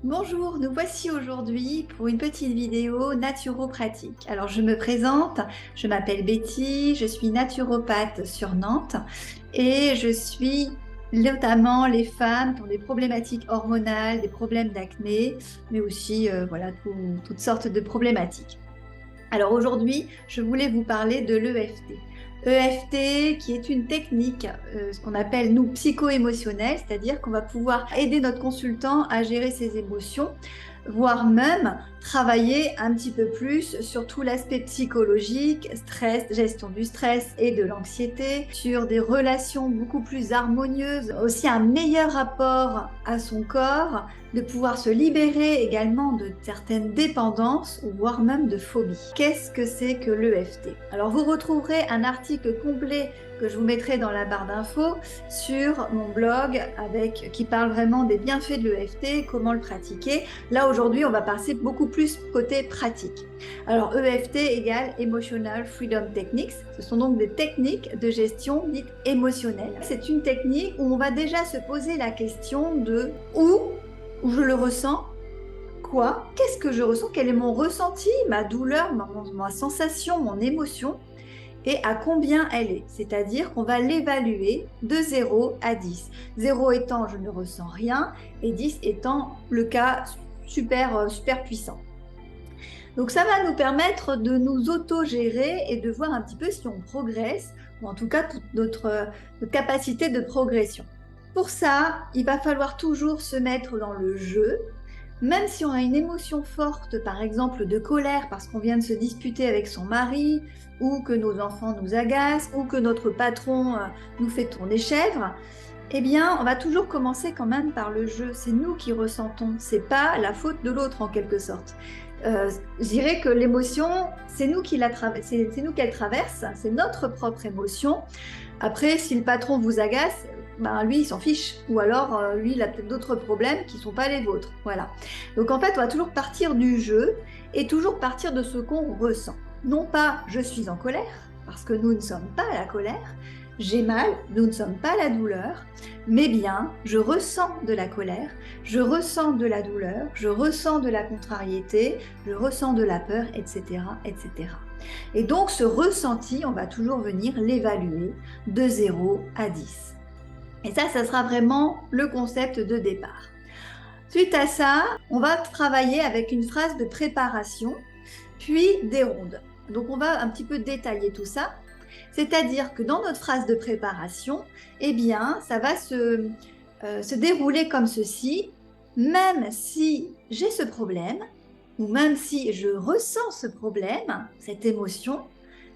Bonjour, nous voici aujourd'hui pour une petite vidéo naturopratique. Alors je me présente, je m'appelle Betty, je suis naturopathe sur Nantes et je suis notamment les femmes qui ont des problématiques hormonales, des problèmes d'acné, mais aussi voilà, toutes sortes de problématiques. Alors aujourd'hui, je voulais vous parler de l'EFT. EFT qui est une technique, ce qu'on appelle nous psycho-émotionnelle, c'est-à-dire qu'on va pouvoir aider notre consultant à gérer ses émotions, voire même travailler un petit peu plus sur tout l'aspect psychologique, stress, gestion du stress et de l'anxiété, sur des relations beaucoup plus harmonieuses, aussi un meilleur rapport à son corps, de pouvoir se libérer également de certaines dépendances, voire même de phobies. Qu'est-ce que c'est que l'EFT? Alors vous retrouverez un article complet que je vous mettrai dans la barre d'infos sur mon blog qui parle vraiment des bienfaits de l'EFT, comment le pratiquer. Là aujourd'hui on va passer beaucoup plus côté pratique. Alors EFT égale Emotional Freedom Techniques, ce sont donc des techniques de gestion dites émotionnelles. C'est une technique où on va déjà se poser la question de où je le ressens, quoi, qu'est-ce que je ressens, quel est mon ressenti, ma douleur, ma sensation, mon émotion, et à combien elle est. C'est-à-dire qu'on va l'évaluer de 0 à 10. 0 étant je ne ressens rien et 10 étant le cas super puissant. Donc ça va nous permettre de nous auto-gérer et de voir un petit peu si on progresse, ou en tout cas toute notre capacité de progression. Pour ça, il va falloir toujours se mettre dans le jeu, même si on a une émotion forte, par exemple de colère parce qu'on vient de se disputer avec son mari, ou que nos enfants nous agacent, ou que notre patron nous fait tourner chèvre, eh bien, on va toujours commencer quand même par le jeu. C'est nous qui ressentons, c'est pas la faute de l'autre en quelque sorte. Je dirais que l'émotion, c'est nous qui c'est nous qu'elle traverse, c'est notre propre émotion. Après, si le patron vous agace, ben lui, il s'en fiche. Ou alors, lui, il a peut-être d'autres problèmes qui ne sont pas les vôtres. Voilà. Donc, en fait, on va toujours partir du jeu et toujours partir de ce qu'on ressent. Non pas je suis en colère, parce que nous ne sommes pas à la colère. J'ai mal, nous ne sommes pas la douleur, mais bien, je ressens de la colère, je ressens de la douleur, je ressens de la contrariété, je ressens de la peur, etc., etc. Et donc, ce ressenti, on va toujours venir l'évaluer de 0 à 10. Et ça sera vraiment le concept de départ. Suite à ça, on va travailler avec une phrase de préparation, puis des rondes. Donc, on va un petit peu détailler tout ça. C'est-à-dire que dans notre phrase de préparation, eh bien, ça va se dérouler comme ceci. Même si j'ai ce problème, ou même si je ressens ce problème, cette émotion,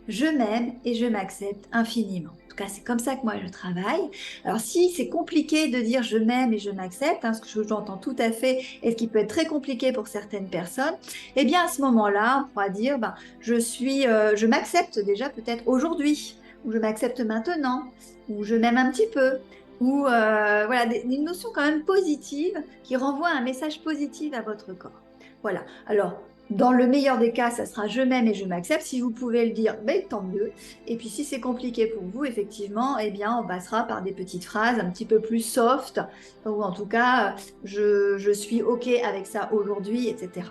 je m'aime et je m'accepte infiniment. En tout cas, c'est comme ça que moi je travaille. Alors si c'est compliqué de dire je m'aime et je m'accepte, ce que j'entends tout à fait et ce qui peut être très compliqué pour certaines personnes, eh bien à ce moment-là, on pourra dire je m'accepte déjà peut-être aujourd'hui, ou je m'accepte maintenant, ou je m'aime un petit peu, ou voilà, une notion quand même positive qui renvoie un message positif à votre corps. Voilà. Alors, dans le meilleur des cas, ça sera je m'aime et je m'accepte. Si vous pouvez le dire, ben, tant mieux. Et puis si c'est compliqué pour vous, effectivement, eh bien, on passera par des petites phrases un petit peu plus soft, ou en tout cas, je suis OK avec ça aujourd'hui, etc.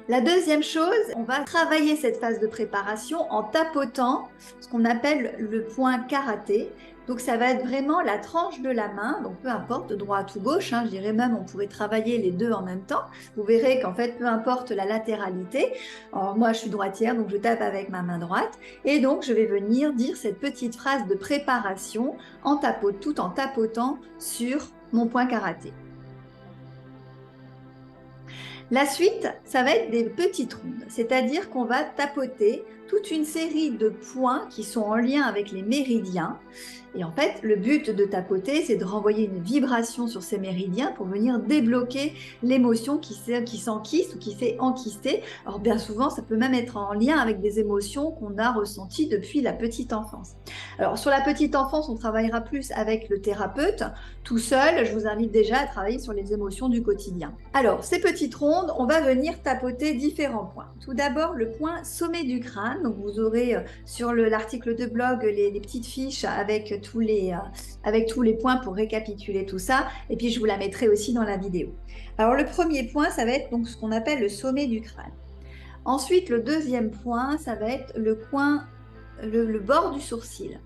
La deuxième chose, on va travailler cette phase de préparation en tapotant ce qu'on appelle le point karaté. Donc ça va être vraiment la tranche de la main, donc peu importe, de droite ou gauche, je dirais même on pourrait travailler les deux en même temps. Vous verrez qu'en fait, peu importe la latéralité, alors moi je suis droitière, donc je tape avec ma main droite, et donc je vais venir dire cette petite phrase de préparation tout en tapotant sur mon point karaté. La suite, ça va être des petites rondes, c'est-à-dire qu'on va tapoter toute une série de points qui sont en lien avec les méridiens. Et en fait, le but de tapoter, c'est de renvoyer une vibration sur ces méridiens pour venir débloquer l'émotion qui s'enquiste ou qui s'est enquistée. Alors bien souvent, ça peut même être en lien avec des émotions qu'on a ressenties depuis la petite enfance. Alors sur la petite enfance, on travaillera plus avec le thérapeute. Tout seul, je vous invite déjà à travailler sur les émotions du quotidien. Alors, ces petites rondes, on va venir tapoter différents points. Tout d'abord, le point sommet du crâne. crâne. Donc, vous aurez sur l'article de blog les petites fiches avec tous les points pour récapituler tout ça. Et puis, je vous la mettrai aussi dans la vidéo. Alors, le premier point, ça va être donc ce qu'on appelle le sommet du crâne. Ensuite, le deuxième point, ça va être le bord du sourcil.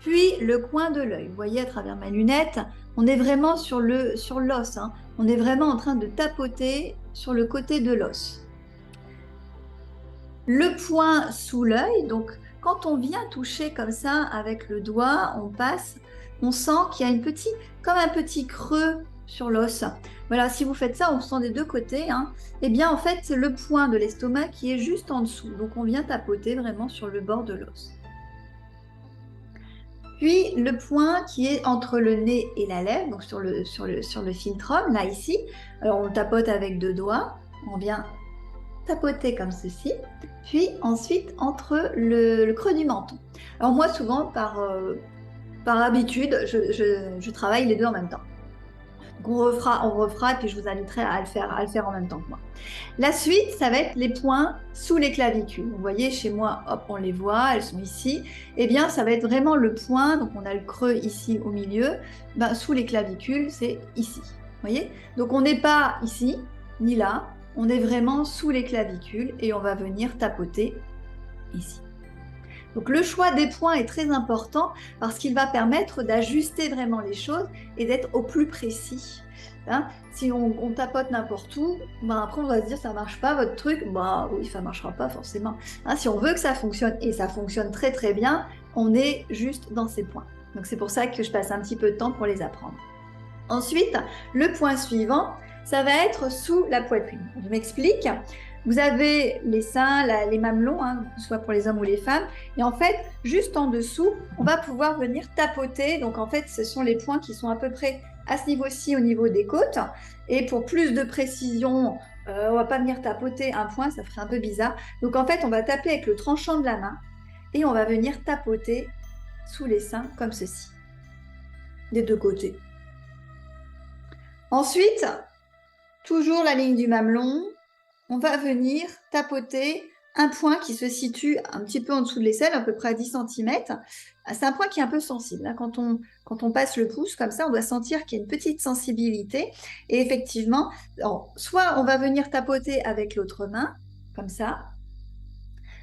Puis, le coin de l'œil. Vous voyez, à travers ma lunette, on est vraiment sur l'os. Hein. On est vraiment en train de tapoter sur le côté de l'os. Le point sous l'œil, donc quand on vient toucher comme ça avec le doigt, on sent qu'il y a comme un petit creux sur l'os. Voilà, si vous faites ça, on sent des deux côtés. Hein. Eh bien, en fait, c'est le point de l'estomac qui est juste en dessous. Donc, on vient tapoter vraiment sur le bord de l'os. Puis, le point qui est entre le nez et la lèvre, donc sur le philtrum, là, ici. Alors, on le tapote avec deux doigts. On vient tapoter comme ceci, puis ensuite entre le creux du menton. Alors moi, souvent, par habitude, je travaille les deux en même temps. Donc on refera, et puis je vous inviterai à le faire en même temps que moi. La suite, ça va être les points sous les clavicules. Vous voyez, chez moi, hop, on les voit, elles sont ici. Eh bien, ça va être vraiment le point, donc on a le creux ici au milieu, sous les clavicules, c'est ici. Vous voyez? Donc on n'est pas ici, ni là, on est vraiment sous les clavicules et on va venir tapoter ici. Donc le choix des points est très important parce qu'il va permettre d'ajuster vraiment les choses et d'être au plus précis. Hein, si on tapote n'importe où, après on va se dire ça marche pas votre truc, oui ça marchera pas forcément. Hein, si on veut que ça fonctionne et ça fonctionne très très bien, on est juste dans ces points. Donc c'est pour ça que je passe un petit peu de temps pour les apprendre. Ensuite, le point suivant, ça va être sous la poitrine. Je m'explique. Vous avez les seins, les mamelons, hein, que ce soit pour les hommes ou les femmes. Et en fait, juste en dessous, on va pouvoir venir tapoter. Donc en fait, ce sont les points qui sont à peu près à ce niveau-ci, au niveau des côtes. Et pour plus de précision, on ne va pas venir tapoter un point, ça ferait un peu bizarre. Donc en fait, on va taper avec le tranchant de la main et on va venir tapoter sous les seins comme ceci, des deux côtés. Ensuite, toujours la ligne du mamelon, on va venir tapoter un point qui se situe un petit peu en dessous de l'aisselle, à peu près à 10 cm. C'est un point qui est un peu sensible. Hein. Quand on passe le pouce comme ça, on doit sentir qu'il y a une petite sensibilité. Et effectivement, soit on va venir tapoter avec l'autre main, comme ça,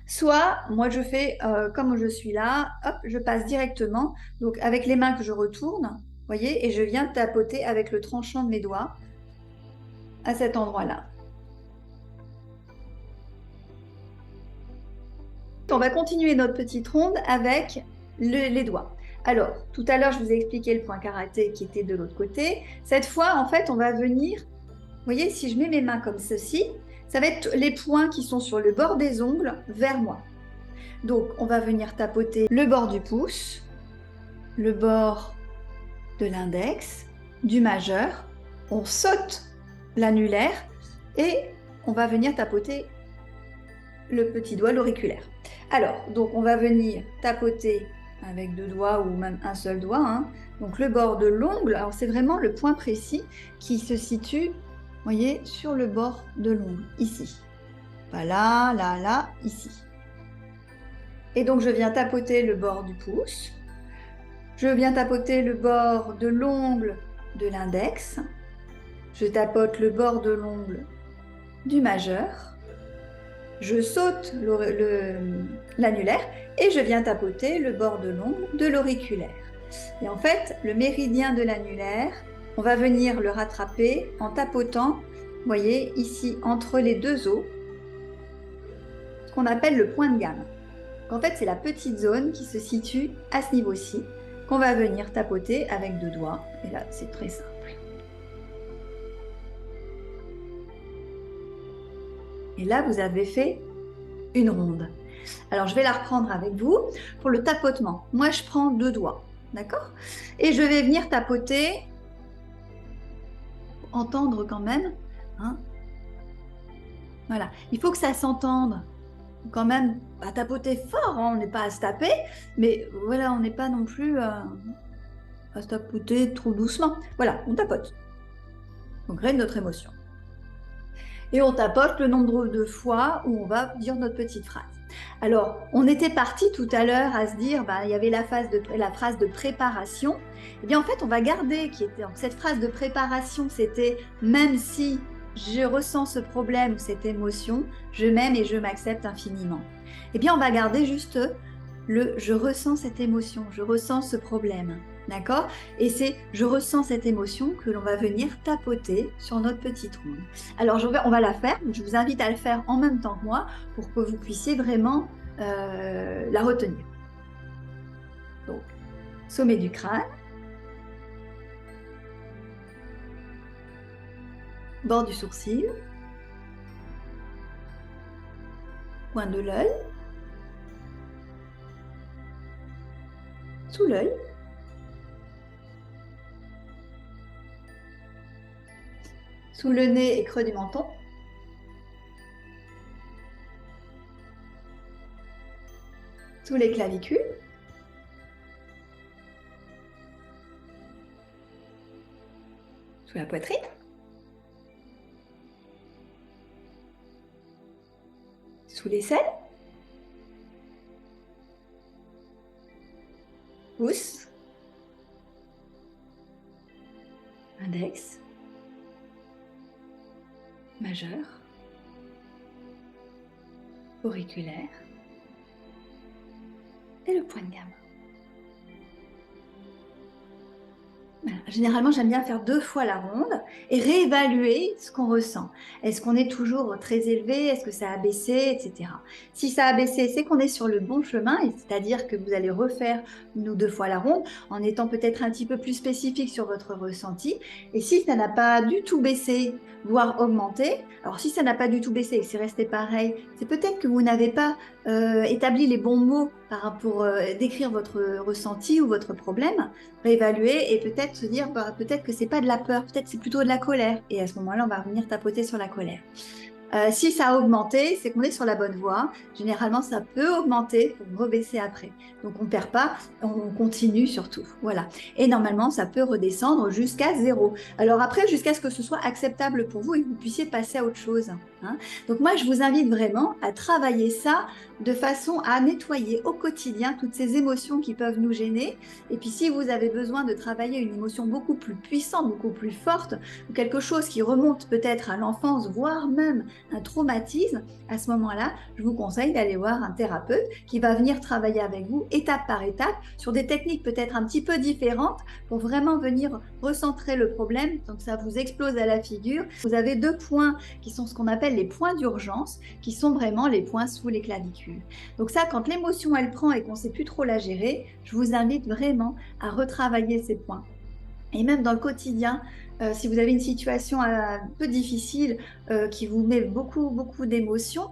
soit moi je fais comme je suis là, hop, je passe directement, donc avec les mains que je retourne, voyez, et je viens tapoter avec le tranchant de mes doigts à cet endroit-là. On va continuer notre petite ronde avec les doigts. Alors, tout à l'heure, je vous ai expliqué le point karaté qui était de l'autre côté. Cette fois, en fait, on va venir, vous voyez, si je mets mes mains comme ceci, ça va être les points qui sont sur le bord des ongles vers moi. Donc, on va venir tapoter le bord du pouce, le bord de l'index, du majeur, on saute l'annulaire et on va venir tapoter le petit doigt, l'auriculaire. Alors, donc on va venir tapoter avec deux doigts ou même un seul doigt, hein. Donc le bord de l'ongle, alors c'est vraiment le point précis qui se situe, vous voyez, sur le bord de l'ongle, ici. Pas là, là, là, ici. Et donc je viens tapoter le bord du pouce, je viens tapoter le bord de l'ongle de l'index, je tapote le bord de l'ongle du majeur, je saute l'annulaire et je viens tapoter le bord de l'ongle de l'auriculaire. Et en fait, le méridien de l'annulaire, on va venir le rattraper en tapotant, vous voyez, ici, entre les deux os, ce qu'on appelle le point de gamme. En fait, c'est la petite zone qui se situe à ce niveau-ci, qu'on va venir tapoter avec deux doigts. Et là, c'est très simple. Et là, vous avez fait une ronde. Alors, je vais la reprendre avec vous. Pour le tapotement, moi, je prends deux doigts, d'accord? Et je vais venir tapoter, entendre quand même. Hein, voilà, il faut que ça s'entende. Quand même, à tapoter fort, hein, on n'est pas à se taper, mais voilà, on n'est pas non plus à se tapoter trop doucement. Voilà, on tapote. On crée notre émotion. Et on tapote le nombre de fois où on va dire notre petite phrase. Alors, on était parti tout à l'heure à se dire, il y avait la phrase de préparation. Eh bien, en fait, on va garder donc, cette phrase de préparation, c'était même si je ressens ce problème ou cette émotion, je m'aime et je m'accepte infiniment. Eh bien, on va garder juste le je ressens cette émotion, je ressens ce problème. D'accord? Et c'est je ressens cette émotion que l'on va venir tapoter sur notre petite ronde. Alors, on va la faire. Je vous invite à le faire en même temps que moi pour que vous puissiez vraiment la retenir. Donc, sommet du crâne, bord du sourcil, coin de l'œil, sous l'œil, sous le nez et creux du menton, sous les clavicules, sous la poitrine, sous l'aisselle, pouce, index, majeur, auriculaire et le point de gamme. Voilà. Généralement, j'aime bien faire 2 fois la ronde et réévaluer ce qu'on ressent. Est-ce qu'on est toujours très élevé? Est-ce que ça a baissé, etc. Si ça a baissé, c'est qu'on est sur le bon chemin, c'est-à-dire que vous allez refaire 1 ou 2 fois la ronde en étant peut-être un petit peu plus spécifique sur votre ressenti. Et si ça n'a pas du tout baissé, voire augmenté, alors si ça n'a pas du tout baissé et que c'est resté pareil, c'est peut-être que vous n'avez pas établi les bons mots pour décrire votre ressenti ou votre problème, réévaluer et peut-être se dire peut-être que c'est pas de la peur, peut-être c'est plutôt de la colère. Et à ce moment-là, on va venir tapoter sur la colère. Si ça a augmenté, c'est qu'on est sur la bonne voie. Généralement, ça peut augmenter pour rebaisser après. Donc, on ne perd pas, on continue surtout. Voilà. Et normalement, ça peut redescendre jusqu'à 0. Alors après, jusqu'à ce que ce soit acceptable pour vous et que vous puissiez passer à autre chose. Hein. Donc moi, je vous invite vraiment à travailler ça de façon à nettoyer au quotidien toutes ces émotions qui peuvent nous gêner. Et puis, si vous avez besoin de travailler une émotion beaucoup plus puissante, beaucoup plus forte, ou quelque chose qui remonte peut-être à l'enfance, voire même un traumatisme, à ce moment-là, je vous conseille d'aller voir un thérapeute qui va venir travailler avec vous étape par étape sur des techniques peut-être un petit peu différentes pour vraiment venir recentrer le problème. Donc ça vous explose à la figure. Vous avez 2 points qui sont ce qu'on appelle les points d'urgence, qui sont vraiment les points sous les clavicules. Donc ça, quand l'émotion elle prend et qu'on ne sait plus trop la gérer, je vous invite vraiment à retravailler ces points. Et même dans le quotidien, si vous avez une situation un peu difficile qui vous met beaucoup d'émotions,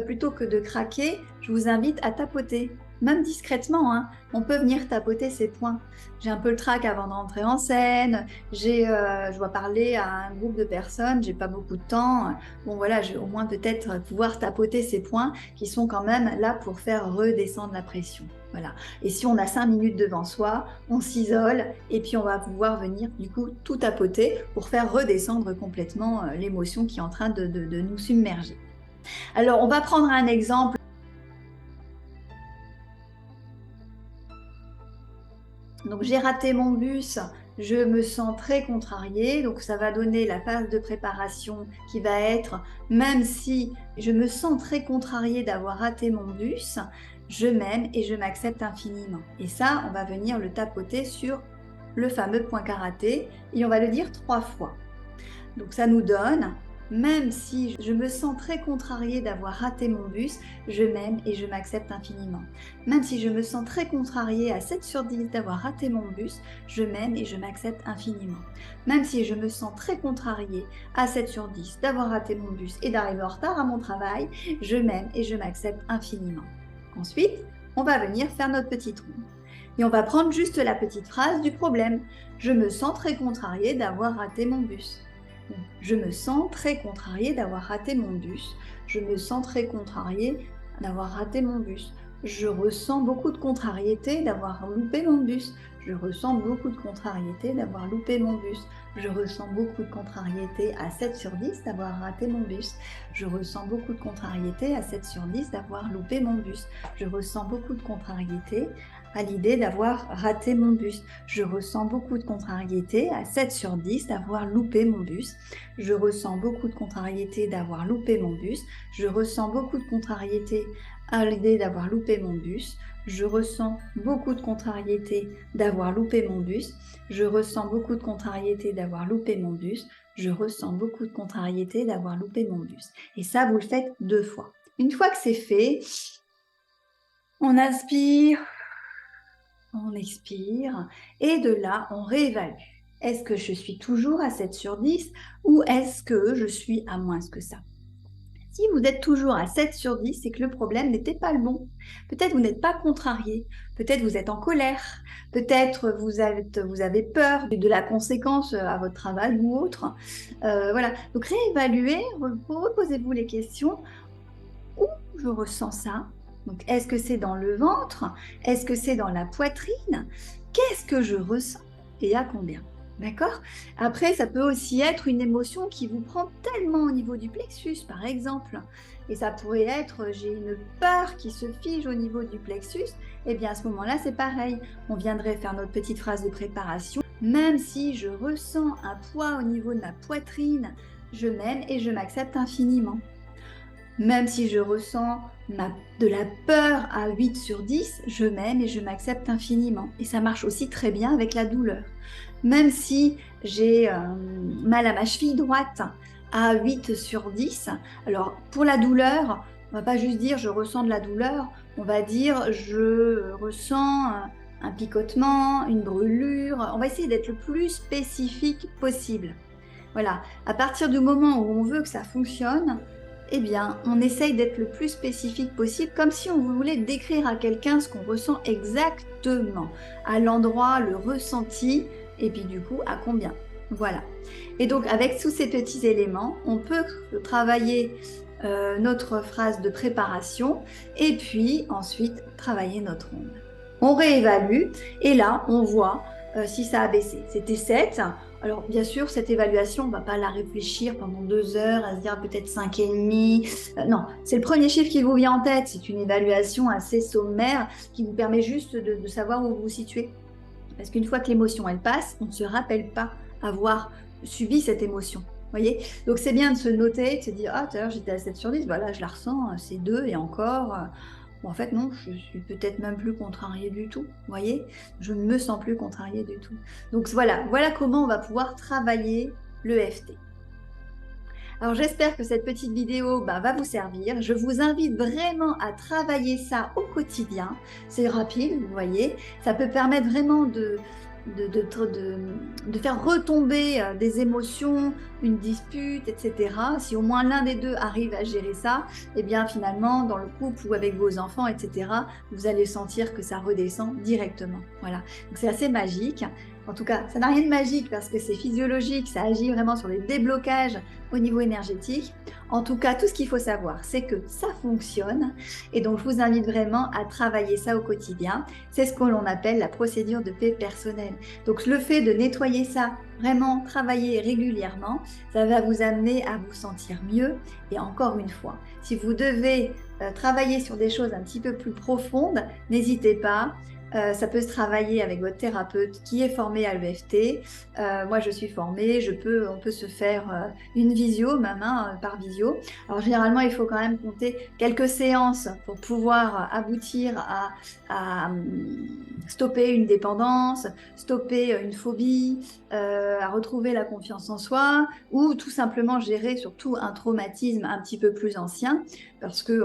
plutôt que de craquer, je vous invite à tapoter, même discrètement. Hein, on peut venir tapoter ces points. J'ai un peu le trac avant de rentrer en scène, je dois parler à un groupe de personnes, j'ai pas beaucoup de temps. Bon voilà, je vais au moins peut-être pouvoir tapoter ces points qui sont quand même là pour faire redescendre la pression. Voilà. Et si on a 5 minutes devant soi, on s'isole et puis on va pouvoir venir du coup tout tapoter pour faire redescendre complètement l'émotion qui est en train de nous submerger. Alors on va prendre un exemple. Donc j'ai raté mon bus, je me sens très contrariée, donc ça va donner la phase de préparation qui va être, même si je me sens très contrariée d'avoir raté mon bus, je m'aime et je m'accepte infiniment. Et ça, on va venir le tapoter sur le fameux point karaté et on va le dire 3 fois. Donc ça nous donne, même si je me sens très contrariée d'avoir raté mon bus, je m'aime et je m'accepte infiniment. Même si je me sens très contrariée à 7 sur 10 d'avoir raté mon bus, je m'aime et je m'accepte infiniment. Même si je me sens très contrariée à 7 sur 10 d'avoir raté mon bus et d'arriver en retard à mon travail, je m'aime et je m'accepte infiniment. Ensuite, on va venir faire notre petite ronde. Et on va prendre juste la petite phrase du problème. Je me sens très contrariée d'avoir raté mon bus. Je me sens très contrariée d'avoir raté mon bus. Je me sens très contrariée d'avoir raté mon bus. Je ressens beaucoup de contrariété d'avoir loupé mon bus. Je ressens beaucoup de contrariété d'avoir loupé mon bus. Je ressens beaucoup de contrariété à 7 sur 10 d'avoir raté mon bus. Je ressens beaucoup de contrariété à 7 sur 10 d'avoir loupé mon bus. Je ressens beaucoup de contrariété à l'idée d'avoir raté mon bus. Je ressens beaucoup de contrariété à 7 sur 10 d'avoir loupé mon bus. Je ressens beaucoup de contrariété d'avoir loupé mon bus. Je ressens beaucoup de contrariété à l'idée d'avoir loupé mon bus. Je ressens beaucoup de contrariété d'avoir loupé mon bus. Je ressens beaucoup de contrariété d'avoir loupé mon bus. Je ressens beaucoup de contrariété d'avoir loupé mon bus. Et ça, vous le faites 2 fois. Une fois que c'est fait, on inspire, on expire, et de là, on réévalue. Est-ce que je suis toujours à 7 sur 10 ou est-ce que je suis à moins que ça? Si vous êtes toujours à 7 sur 10, c'est que le problème n'était pas le bon. Peut-être vous n'êtes pas contrarié, peut-être vous êtes en colère, peut-être vous avez peur de la conséquence à votre travail ou autre. Voilà, donc réévaluez, reposez-vous les questions. Où je ressens ça? Donc, est-ce que c'est dans le ventre? Est-ce que c'est dans la poitrine? Qu'est-ce que je ressens et à combien? D'accord? Après, ça peut aussi être une émotion qui vous prend tellement au niveau du plexus, par exemple. Et ça pourrait être, j'ai une peur qui se fige au niveau du plexus. Eh bien, à ce moment-là, c'est pareil. On viendrait faire notre petite phrase de préparation. Même si je ressens un poids au niveau de ma poitrine, je m'aime et je m'accepte infiniment. Même si je ressens de la peur à 8 sur 10, je m'aime et je m'accepte infiniment. Et ça marche aussi très bien avec la douleur. Même si j'ai mal à ma cheville droite à 8 sur 10, alors pour la douleur, on va pas juste dire je ressens de la douleur, on va dire je ressens un picotement, une brûlure. On va essayer d'être le plus spécifique possible. Voilà, à partir du moment où on veut que ça fonctionne, eh bien, on essaye d'être le plus spécifique possible, comme si on voulait décrire à quelqu'un ce qu'on ressent exactement, à l'endroit, le ressenti, et puis du coup, à combien. Voilà. Et donc, avec tous ces petits éléments, on peut travailler notre phrase de préparation, et puis ensuite, travailler notre onde. On réévalue, et là, on voit si ça a baissé. C'était 7. Alors, bien sûr, cette évaluation, on ne va pas la réfléchir pendant 2 heures, à se dire peut-être 5,5. Non, c'est le premier chiffre qui vous vient en tête. C'est une évaluation assez sommaire qui vous permet juste de savoir où vous vous situez. Parce qu'une fois que l'émotion, elle passe, on ne se rappelle pas avoir subi cette émotion. Voyez, donc c'est bien de se noter, de se dire, ah, tout à l'heure j'étais à 7 sur 10, voilà, je la ressens, c'est 2 et encore. Bon, en fait, non, je suis peut-être même plus contrariée du tout. Vous voyez, je ne me sens plus contrariée du tout. Donc voilà comment on va pouvoir travailler l'EFT. Alors j'espère que cette petite vidéo va vous servir. Je vous invite vraiment à travailler ça au quotidien. C'est rapide, vous voyez. Ça peut permettre vraiment de faire retomber des émotions, une dispute, etc. Si au moins l'un des deux arrive à gérer ça, eh bien finalement, dans le couple ou avec vos enfants, etc., vous allez sentir que ça redescend directement. Voilà. Donc c'est assez magique. En tout cas, ça n'a rien de magique parce que c'est physiologique, ça agit vraiment sur les déblocages au niveau énergétique. En tout cas, tout ce qu'il faut savoir, c'est que ça fonctionne. Et donc, je vous invite vraiment à travailler ça au quotidien. C'est ce que l'on appelle la procédure de paix personnelle. Donc, le fait de nettoyer ça, vraiment travailler régulièrement, ça va vous amener à vous sentir mieux. Et encore une fois, si vous devez travailler sur des choses un petit peu plus profondes, n'hésitez pas. Ça peut se travailler avec votre thérapeute qui est formé à l'EFT. Moi, je suis formée, on peut se faire une visio, même par visio. Alors, généralement, il faut quand même compter quelques séances pour pouvoir aboutir à stopper une dépendance, stopper une phobie, à retrouver la confiance en soi, ou tout simplement gérer surtout un traumatisme un petit peu plus ancien, parce que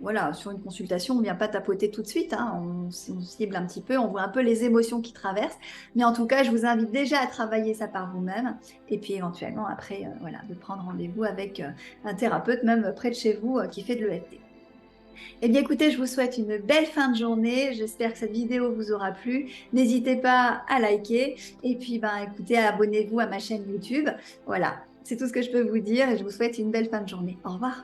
voilà, sur une consultation, on ne vient pas tapoter tout de suite, on cible un petit peu, on voit un peu les émotions qui traversent. Mais en tout cas, je vous invite déjà à travailler ça par vous-même. Et puis éventuellement, après, de prendre rendez-vous avec un thérapeute, même près de chez vous, qui fait de l'EFT. Eh bien, écoutez, je vous souhaite une belle fin de journée. J'espère que cette vidéo vous aura plu. N'hésitez pas à liker. Et puis, écoutez, abonnez-vous à ma chaîne YouTube. Voilà, c'est tout ce que je peux vous dire. Et je vous souhaite une belle fin de journée. Au revoir.